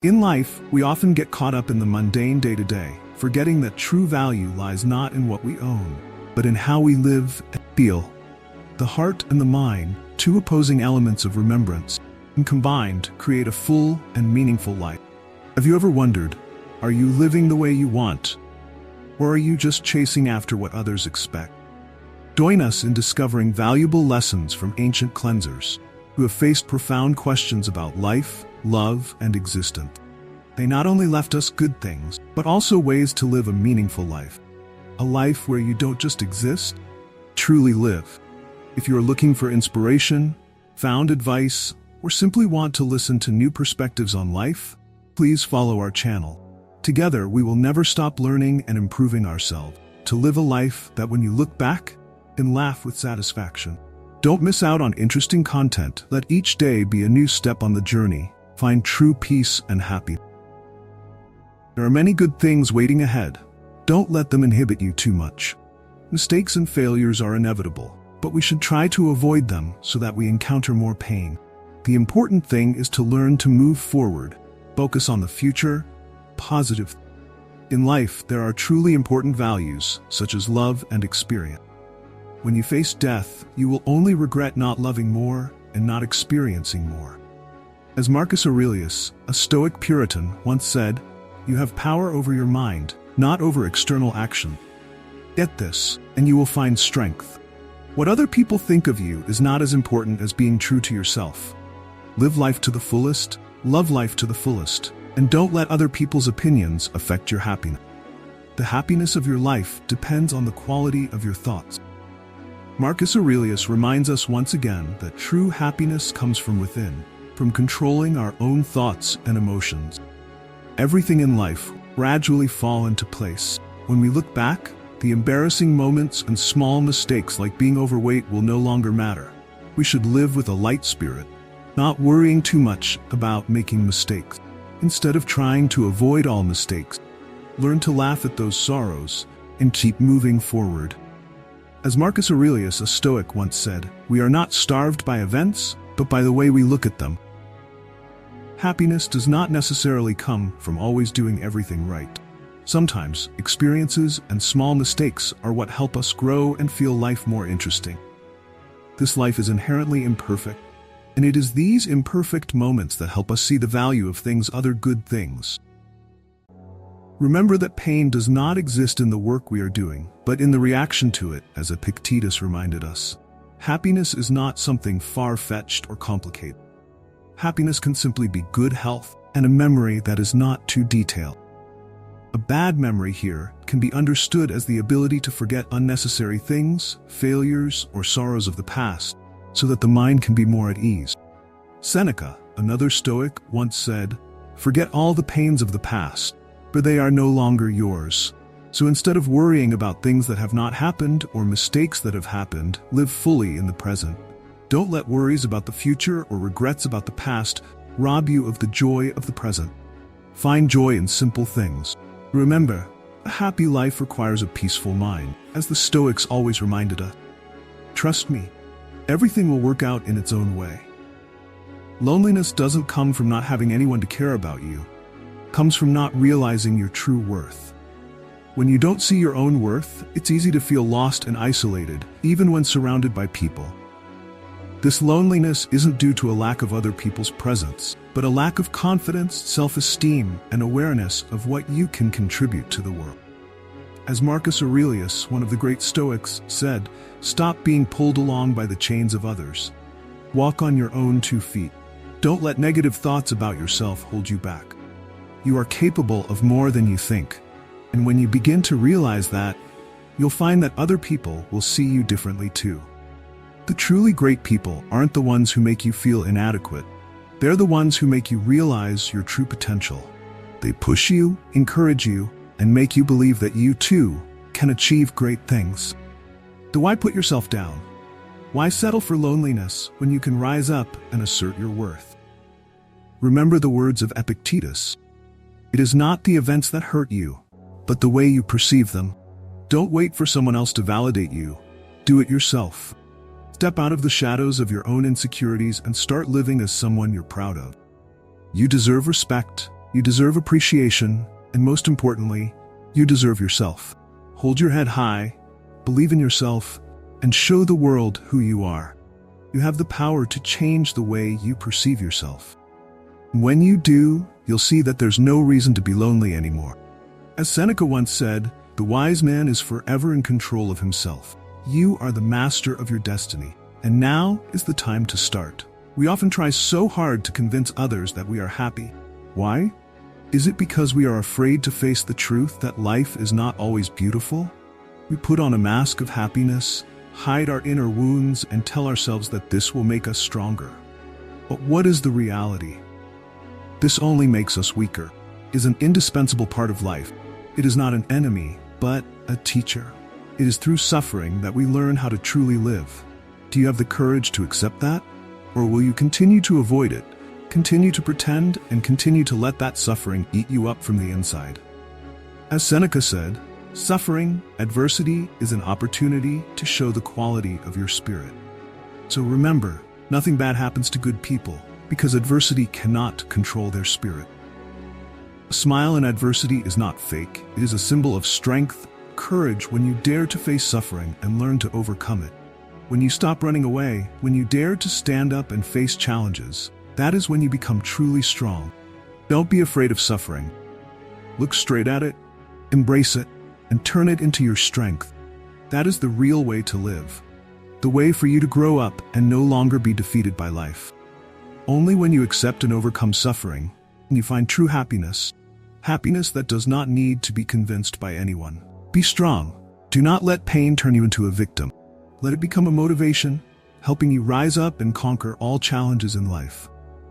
In life, we often get caught up in the mundane day-to-day, forgetting that true value lies not in what we own, but in how we live and feel. The heart and the mind, two opposing elements of remembrance, and combined create a full and meaningful life. Have you ever wondered, are you living the way you want? Or are you just chasing after what others expect? Join us in discovering valuable lessons from ancient cleansers who have faced profound questions about life, love, and existence. They not only left us good things, but also ways to live a meaningful life. A life where you don't just exist, truly live. If you are looking for inspiration, found advice, or simply want to listen to new perspectives on life, please follow our channel. Together, we will never stop learning and improving ourselves to live a life that when you look back, can laugh with satisfaction. Don't miss out on interesting content. Let each day be a new step on the journey. Find true peace and happiness. There are many good things waiting ahead. Don't let them inhibit you too much. Mistakes and failures are inevitable, but we should try to avoid them so that we encounter more pain. The important thing is to learn to move forward, focus on the future, positive. In life, there are truly important values, such as love and experience. When you face death, you will only regret not loving more and not experiencing more. As Marcus Aurelius, a Stoic Puritan, once said, "You have power over your mind, not over external action. Get this, and you will find strength. What other people think of you is not as important as being true to yourself. Live life to the fullest, love life to the fullest, and don't let other people's opinions affect your happiness. The happiness of your life depends on the quality of your thoughts." Marcus Aurelius reminds us once again that true happiness comes from within, from controlling our own thoughts and emotions. Everything in life gradually fall into place. When we look back, the embarrassing moments and small mistakes like being overweight will no longer matter. We should live with a light spirit, not worrying too much about making mistakes. Instead of trying to avoid all mistakes, learn to laugh at those sorrows and keep moving forward. As Marcus Aurelius, a Stoic, once said, "We are not starved by events, but by the way we look at them." Happiness does not necessarily come from always doing everything right. Sometimes, experiences and small mistakes are what help us grow and feel life more interesting. This life is inherently imperfect, and it is these imperfect moments that help us see the value of other good things. Remember that pain does not exist in the work we are doing, but in the reaction to it, as Epictetus reminded us. Happiness is not something far-fetched or complicated. Happiness can simply be good health and a memory that is not too detailed. A bad memory here can be understood as the ability to forget unnecessary things, failures, or sorrows of the past, so that the mind can be more at ease. Seneca, another Stoic, once said, "Forget all the pains of the past, for they are no longer yours." So instead of worrying about things that have not happened or mistakes that have happened, live fully in the present. Don't let worries about the future or regrets about the past rob you of the joy of the present. Find joy in simple things. Remember, a happy life requires a peaceful mind, as the Stoics always reminded us. Trust me, everything will work out in its own way. Loneliness doesn't come from not having anyone to care about you. It comes from not realizing your true worth. When you don't see your own worth, it's easy to feel lost and isolated, even when surrounded by people. This loneliness isn't due to a lack of other people's presence, but a lack of confidence, self-esteem, and awareness of what you can contribute to the world. As Marcus Aurelius, one of the great Stoics, said, "Stop being pulled along by the chains of others. Walk on your own 2 feet. Don't let negative thoughts about yourself hold you back. You are capable of more than you think. And when you begin to realize that, you'll find that other people will see you differently too." The truly great people aren't the ones who make you feel inadequate. They're the ones who make you realize your true potential. They push you, encourage you, and make you believe that you too can achieve great things. So why put yourself down? Why settle for loneliness when you can rise up and assert your worth? Remember the words of Epictetus. It is not the events that hurt you, but the way you perceive them. Don't wait for someone else to validate you. Do it yourself. Step out of the shadows of your own insecurities and start living as someone you're proud of. You deserve respect, You deserve appreciation, and most importantly, you deserve yourself. Hold your head high, believe in yourself, and show the world who you are. You have the power to change the way you perceive yourself. When you do, you'll see that there's no reason to be lonely anymore. As Seneca once said, the wise man is forever in control of himself. You are the master of your destiny, and now is the time to start. We often try so hard to convince others that we are happy. Why? Is it because we are afraid to face the truth that life is not always beautiful? We put on a mask of happiness, hide our inner wounds, and tell ourselves that this will make us stronger. But what is the reality? This only makes us weaker. It is an indispensable part of life. It is not an enemy, but a teacher. It is through suffering that we learn how to truly live. Do you have the courage to accept that? Or will you continue to avoid it, continue to pretend, and continue to let that suffering eat you up from the inside? As Seneca said, suffering, adversity, is an opportunity to show the quality of your spirit. So remember, nothing bad happens to good people, because adversity cannot control their spirit. A smile in adversity is not fake. It is a symbol of strength, courage when you dare to face suffering and learn to overcome it. When you stop running away, when you dare to stand up and face challenges, that is when you become truly strong. Don't be afraid of suffering. Look straight at it, embrace it, and turn it into your strength. That is the real way to live. The way for you to grow up and no longer be defeated by life. Only when you accept and overcome suffering, can you find true happiness. Happiness that does not need to be convinced by anyone. Be strong. Do not let pain turn you into a victim. Let it become a motivation, helping you rise up and conquer all challenges in life.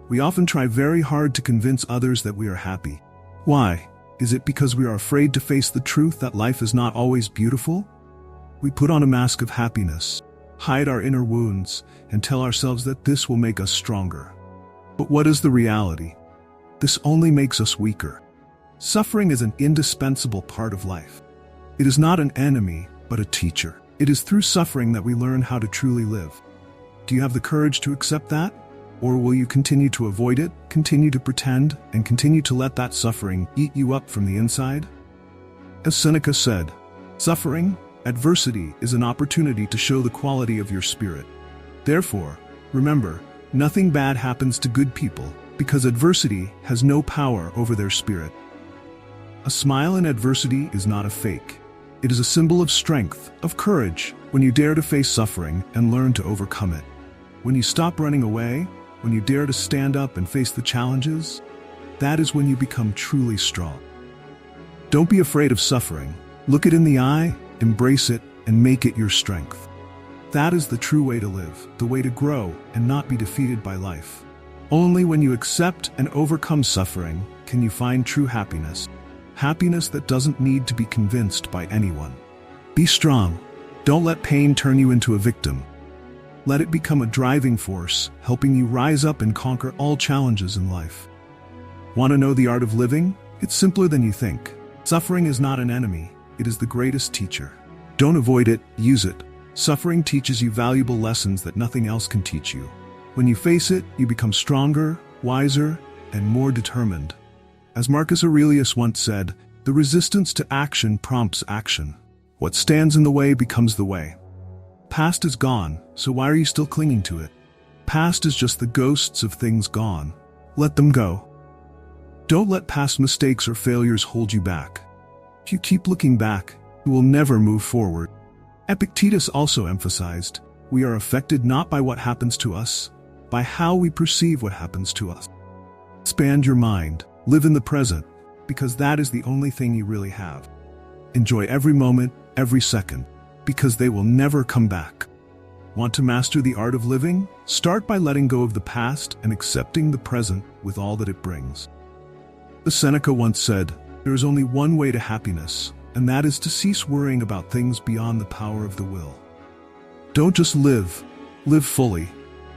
We often try very hard to convince others that we are happy. Why? Is it because we are afraid to face the truth that life is not always beautiful? We put on a mask of happiness, hide our inner wounds, and tell ourselves that this will make us stronger. But what is the reality? This only makes us weaker. Suffering is an indispensable part of life. It is not an enemy, but a teacher. It is through suffering that we learn how to truly live. Do you have the courage to accept that? Or will you continue to avoid it, continue to pretend, and continue to let that suffering eat you up from the inside? As Seneca said, suffering, adversity, is an opportunity to show the quality of your spirit. Therefore, remember, nothing bad happens to good people, because adversity has no power over their spirit. A smile in adversity is not a fake. It is a symbol of strength, of courage, when you dare to face suffering and learn to overcome it. When you stop running away, when you dare to stand up and face the challenges, that is when you become truly strong. Don't be afraid of suffering. Look it in the eye, embrace it, and make it your strength. That is the true way to live, the way to grow and not be defeated by life. Only when you accept and overcome suffering can you find true happiness. Happiness that doesn't need to be convinced by anyone. Be strong. Don't let pain turn you into a victim. Let it become a driving force, helping you rise up and conquer all challenges in life. Want to know the art of living? It's simpler than you think. Suffering is not an enemy. It is the greatest teacher. Don't avoid it, use it. Suffering teaches you valuable lessons that nothing else can teach you. When you face it, you become stronger, wiser, and more determined. As Marcus Aurelius once said, the resistance to action prompts action. What stands in the way becomes the way. Past is gone, so why are you still clinging to it? Past is just the ghosts of things gone. Let them go. Don't let past mistakes or failures hold you back. If you keep looking back, you will never move forward. Epictetus also emphasized, we are affected not by what happens to us, by how we perceive what happens to us. Expand your mind. Live in the present, because that is the only thing you really have. Enjoy every moment, every second, because they will never come back. Want to master the art of living? Start by letting go of the past and accepting the present with all that it brings. The Seneca once said, there is only one way to happiness, and that is to cease worrying about things beyond the power of the will. Don't just live, live fully.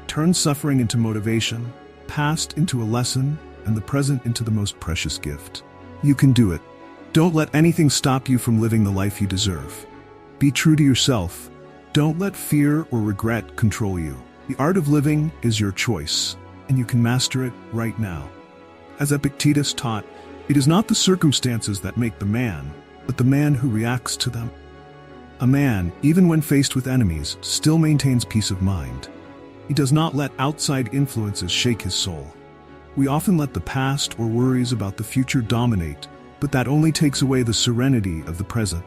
Turn suffering into motivation, past into a lesson, and the present into the most precious gift. You can do it. Don't let anything stop you from living the life you deserve. Be true to yourself. Don't let fear or regret control you. The art of living is your choice, and you can master it right now. As Epictetus taught, it is not the circumstances that make the man, but the man who reacts to them. A man, even when faced with enemies, still maintains peace of mind. He does not let outside influences shake his soul. We often let the past or worries about the future dominate, but that only takes away the serenity of the present.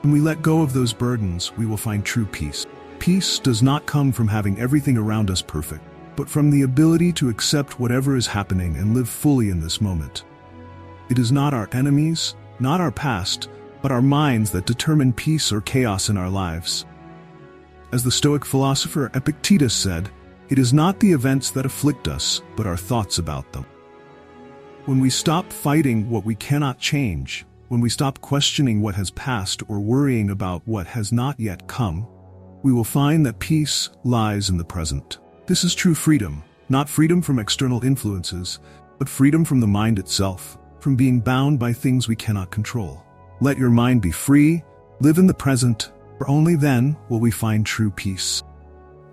When we let go of those burdens, we will find true peace. Peace does not come from having everything around us perfect, but from the ability to accept whatever is happening and live fully in this moment. It is not our enemies, not our past, but our minds that determine peace or chaos in our lives. As the Stoic philosopher Epictetus said, it is not the events that afflict us, but our thoughts about them. When we stop fighting what we cannot change, when we stop questioning what has passed or worrying about what has not yet come, we will find that peace lies in the present. This is true freedom, not freedom from external influences, but freedom from the mind itself, from being bound by things we cannot control. Let your mind be free, live in the present, for only then will we find true peace.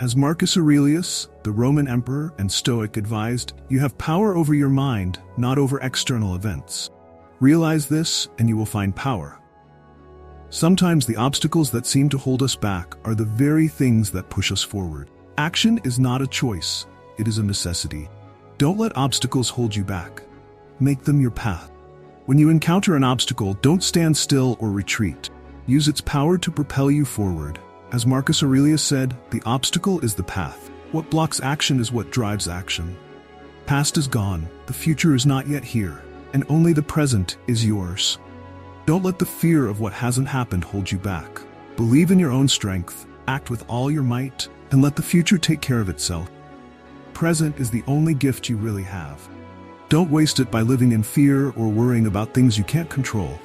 As Marcus Aurelius, the Roman emperor and Stoic, advised, you have power over your mind, not over external events. Realize this, and you will find power. Sometimes the obstacles that seem to hold us back are the very things that push us forward. Action is not a choice, it is a necessity. Don't let obstacles hold you back. Make them your path. When you encounter an obstacle, don't stand still or retreat. Use its power to propel you forward. As Marcus Aurelius said, the obstacle is the path. What blocks action is what drives action. Past is gone, the future is not yet here, and only the present is yours. Don't let the fear of what hasn't happened hold you back. Believe in your own strength, act with all your might, and let the future take care of itself. Present is the only gift you really have. Don't waste it by living in fear or worrying about things you can't control.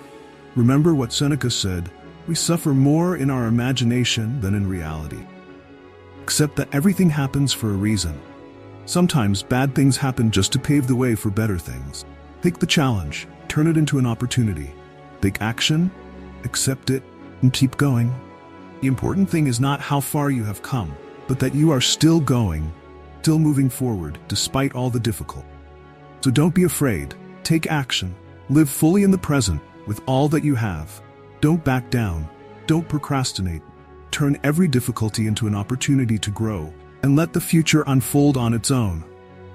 Remember what Seneca said, we suffer more in our imagination than in reality. Accept that everything happens for a reason. Sometimes bad things happen just to pave the way for better things. Take the challenge, turn it into an opportunity. Take action, accept it, and keep going. The important thing is not how far you have come, but that you are still going, still moving forward despite all the difficulty. So don't be afraid, take action, live fully in the present with all that you have. Don't back down, don't procrastinate. Turn every difficulty into an opportunity to grow, and let the future unfold on its own.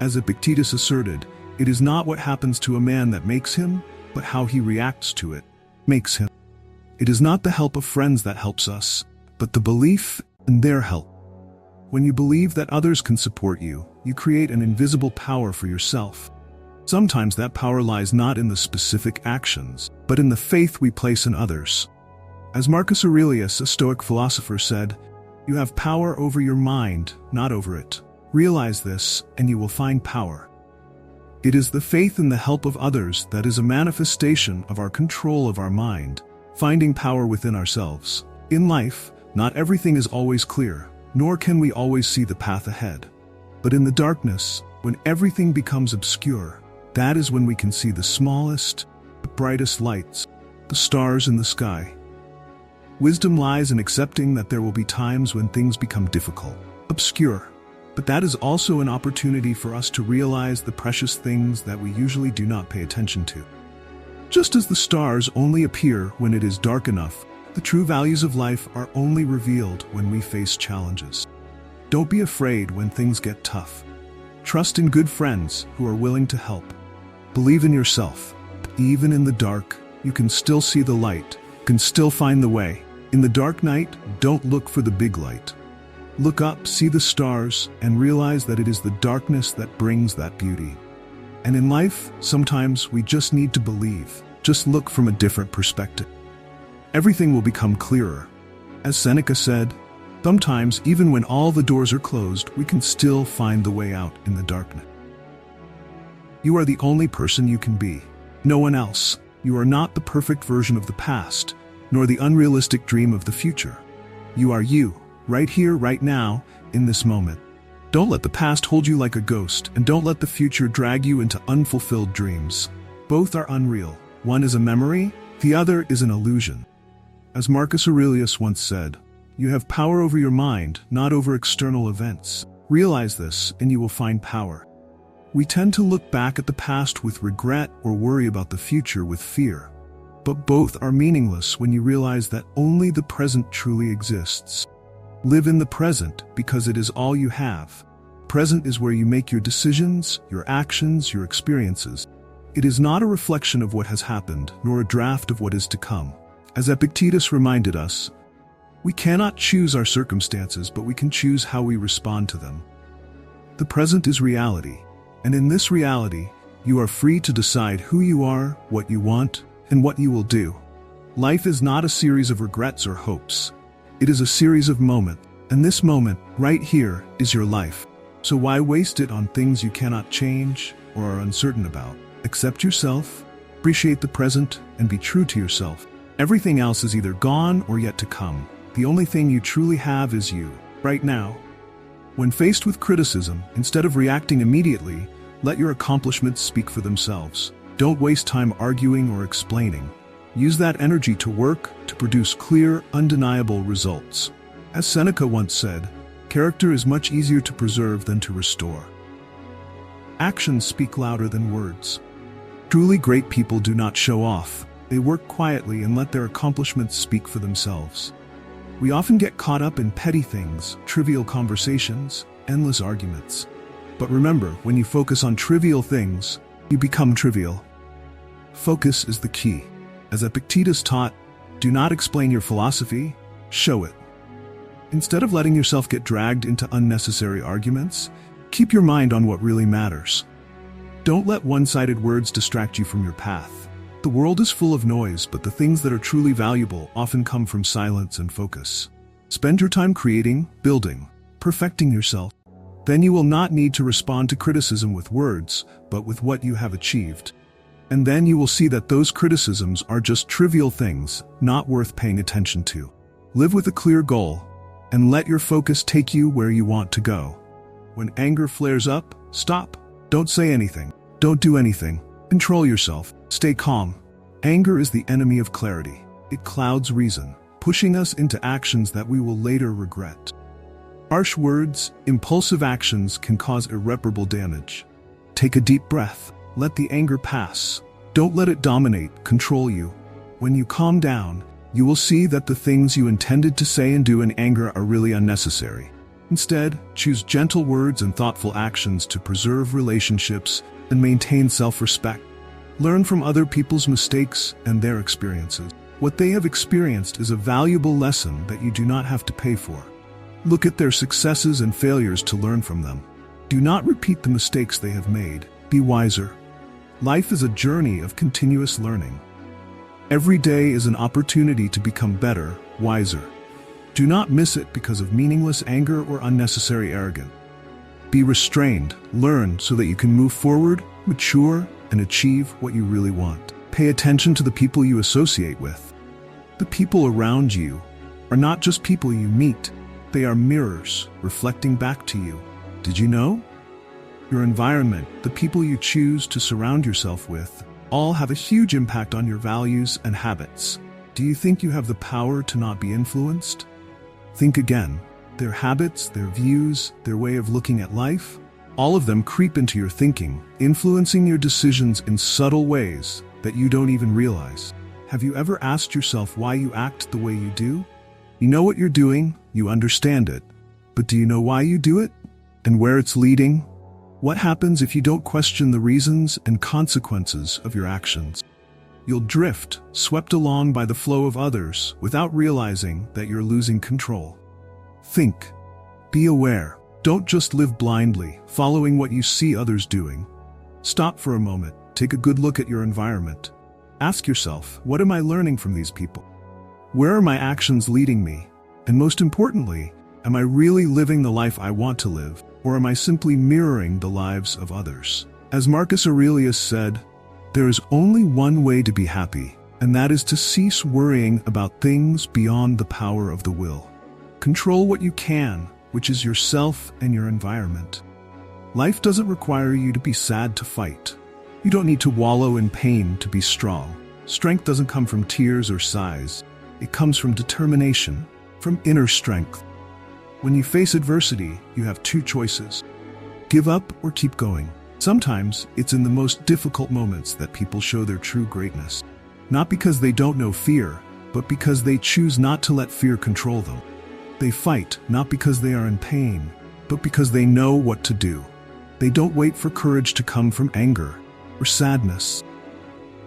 As Epictetus asserted, it is not what happens to a man that makes him, but how he reacts to it makes him. It is not the help of friends that helps us, but the belief in their help. When you believe that others can support you, you create an invisible power for yourself. Sometimes that power lies not in the specific actions, but in the faith we place in others. As Marcus Aurelius, a Stoic philosopher, said, you have power over your mind, not over it. Realize this, and you will find power. It is the faith in the help of others that is a manifestation of our control of our mind, finding power within ourselves. In life, not everything is always clear, nor can we always see the path ahead. But in the darkness, when everything becomes obscure, that is when we can see the smallest, the brightest lights, the stars in the sky. Wisdom lies in accepting that there will be times when things become difficult, obscure, but that is also an opportunity for us to realize the precious things that we usually do not pay attention to. Just as the stars only appear when it is dark enough, the true values of life are only revealed when we face challenges. Don't be afraid when things get tough. Trust in good friends who are willing to help. Believe in yourself. Even in the dark, you can still see the light, can still find the way. In the dark night, don't look for the big light. Look up, see the stars, and realize that it is the darkness that brings that beauty. And in life, sometimes we just need to believe, just look from a different perspective. Everything will become clearer. As Seneca said, sometimes even when all the doors are closed, we can still find the way out in the darkness. You are the only person you can be. No one else. You are not the perfect version of the past, nor the unrealistic dream of the future. You are you, right here, right now, in this moment. Don't let the past hold you like a ghost, and don't let the future drag you into unfulfilled dreams. Both are unreal. One is a memory, the other is an illusion. As Marcus Aurelius once said, you have power over your mind, not over external events. Realize this, and you will find power. We tend to look back at the past with regret or worry about the future with fear. But both are meaningless when you realize that only the present truly exists. Live in the present because it is all you have. Present is where you make your decisions, your actions, your experiences. It is not a reflection of what has happened, nor a draft of what is to come. As Epictetus reminded us, we cannot choose our circumstances, but we can choose how we respond to them. The present is reality, and in this reality, you are free to decide who you are, what you want, and what you will do. Life is not a series of regrets or hopes. It is a series of moments, and this moment, right here, is your life. So why waste it on things you cannot change or are uncertain about? Accept yourself, appreciate the present, and be true to yourself. Everything else is either gone or yet to come. The only thing you truly have is you, right now. When faced with criticism, instead of reacting immediately, let your accomplishments speak for themselves. Don't waste time arguing or explaining. Use that energy to work, to produce clear, undeniable results. As Seneca once said, character is much easier to preserve than to restore. Actions speak louder than words. Truly great people do not show off. They work quietly and let their accomplishments speak for themselves. We often get caught up in petty things, trivial conversations, endless arguments. But remember, when you focus on trivial things, you become trivial. Focus is the key. As Epictetus taught, do not explain your philosophy, show it. Instead of letting yourself get dragged into unnecessary arguments, keep your mind on what really matters. Don't let one-sided words distract you from your path. The world is full of noise, but the things that are truly valuable often come from silence and focus. Spend your time creating, building, perfecting yourself. Then you will not need to respond to criticism with words, but with what you have achieved. And then you will see that those criticisms are just trivial things, not worth paying attention to. Live with a clear goal, and let your focus take you where you want to go. When anger flares up, stop. Don't say anything. Don't do anything. Control yourself. Stay calm. Anger is the enemy of clarity. It clouds reason, pushing us into actions that we will later regret. Harsh words, impulsive actions can cause irreparable damage. Take a deep breath. Let the anger pass. Don't let it dominate, control you. When you calm down, you will see that the things you intended to say and do in anger are really unnecessary. Instead, choose gentle words and thoughtful actions to preserve relationships and maintain self-respect. Learn from other people's mistakes and their experiences. What they have experienced is a valuable lesson that you do not have to pay for. Look at their successes and failures to learn from them. Do not repeat the mistakes they have made. Be wiser. Life is a journey of continuous learning. Every day is an opportunity to become better, wiser. Do not miss it because of meaningless anger or unnecessary arrogance. Be restrained, learn so that you can move forward, mature, and achieve what you really want. Pay attention to the people you associate with. The people around you are not just people you meet. They are mirrors reflecting back to you. Did you know? Your environment, the people you choose to surround yourself with, all have a huge impact on your values and habits. Do you think you have the power to not be influenced? Think again. Their habits, their views, their way of looking at life, all of them creep into your thinking, influencing your decisions in subtle ways that you don't even realize. Have you ever asked yourself why you act the way you do? You know what you're doing, you understand it, but do you know why you do it? And where it's leading? What happens if you don't question the reasons and consequences of your actions? You'll drift, swept along by the flow of others without realizing that you're losing control. Think. Be aware. Don't just live blindly, following what you see others doing. Stop for a moment. Take a good look at your environment. Ask yourself, what am I learning from these people? Where are my actions leading me? And most importantly, am I really living the life I want to live, or am I simply mirroring the lives of others? As Marcus Aurelius said, there is only one way to be happy, and that is to cease worrying about things beyond the power of the will. Control what you can, which is yourself and your environment. Life doesn't require you to be sad to fight. You don't need to wallow in pain to be strong. Strength doesn't come from tears or sighs. It comes from determination, from inner strength. When you face adversity, you have two choices. Give up or keep going. Sometimes, it's in the most difficult moments that people show their true greatness. Not because they don't know fear, but because they choose not to let fear control them. They fight, not because they are in pain, but because they know what to do. They don't wait for courage to come from anger or sadness.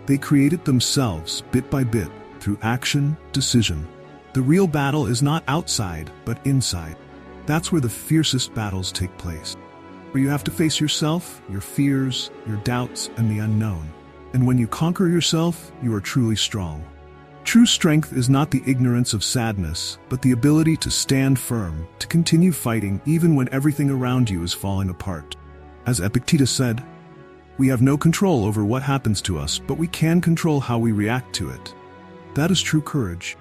They create it themselves, bit by bit, through action, decision. The real battle is not outside, but inside. That's where the fiercest battles take place. Where you have to face yourself, your fears, your doubts, and the unknown. And when you conquer yourself, you are truly strong. True strength is not the ignorance of sadness, but the ability to stand firm, to continue fighting even when everything around you is falling apart. As Epictetus said, "We have no control over what happens to us, but we can control how we react to it." That is true courage.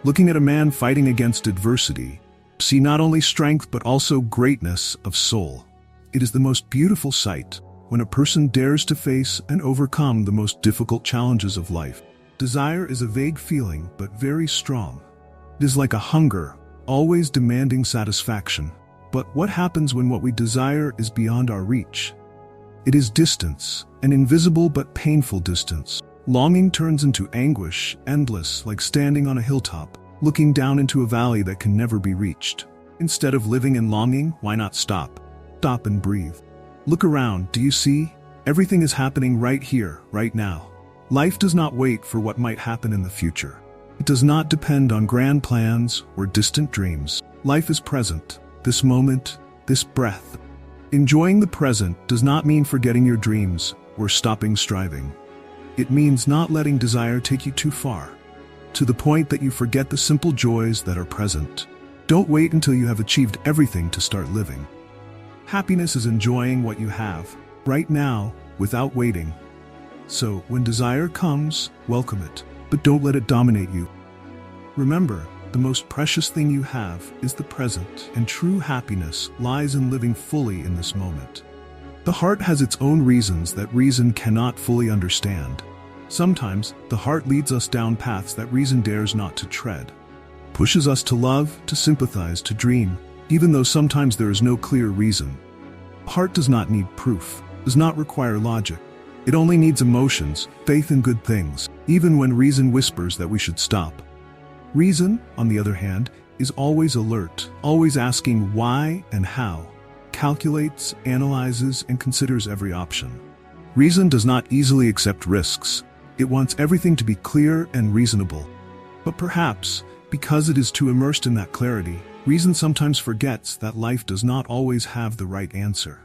Looking at a man fighting against adversity, see not only strength but also greatness of soul. It is the most beautiful sight when a person dares to face and overcome the most difficult challenges of life. Desire is a vague feeling, but very strong. It is like a hunger, always demanding satisfaction. But what happens when what we desire is beyond our reach? It is distance, an invisible but painful distance. Longing turns into anguish, endless, like standing on a hilltop, looking down into a valley that can never be reached. Instead of living in longing, why not stop? Stop and breathe. Look around, do you see? Everything is happening right here, right now. Life does not wait for what might happen in the future. It does not depend on grand plans or distant dreams. Life is present, this moment, this breath. Enjoying the present does not mean forgetting your dreams or stopping striving. It means not letting desire take you too far, to the point that you forget the simple joys that are present. Don't wait until you have achieved everything to start living. Happiness is enjoying what you have, right now, without waiting. So, when desire comes, welcome it, but don't let it dominate you. Remember, the most precious thing you have is the present, and true happiness lies in living fully in this moment. The heart has its own reasons that reason cannot fully understand. Sometimes, the heart leads us down paths that reason dares not to tread. Pushes us to love, to sympathize, to dream, even though sometimes there is no clear reason. The heart does not need proof, does not require logic. It only needs emotions, faith in good things, even when reason whispers that we should stop. Reason, on the other hand, is always alert, always asking why and how, calculates, analyzes, and considers every option. Reason does not easily accept risks. It wants everything to be clear and reasonable. But perhaps, because it is too immersed in that clarity, reason sometimes forgets that life does not always have the right answer.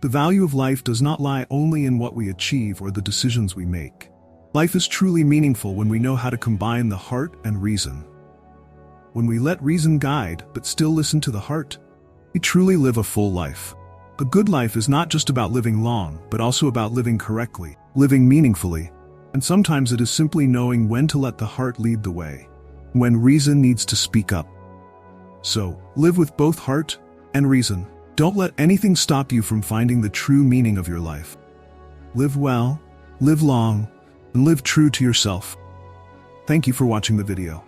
The value of life does not lie only in what we achieve or the decisions we make. Life is truly meaningful when we know how to combine the heart and reason. When we let reason guide but still listen to the heart, we truly live a full life. A good life is not just about living long, but also about living correctly, living meaningfully, and sometimes it is simply knowing when to let the heart lead the way, when reason needs to speak up. So, live with both heart and reason. Don't let anything stop you from finding the true meaning of your life. Live well, live long, and live true to yourself. Thank you for watching the video.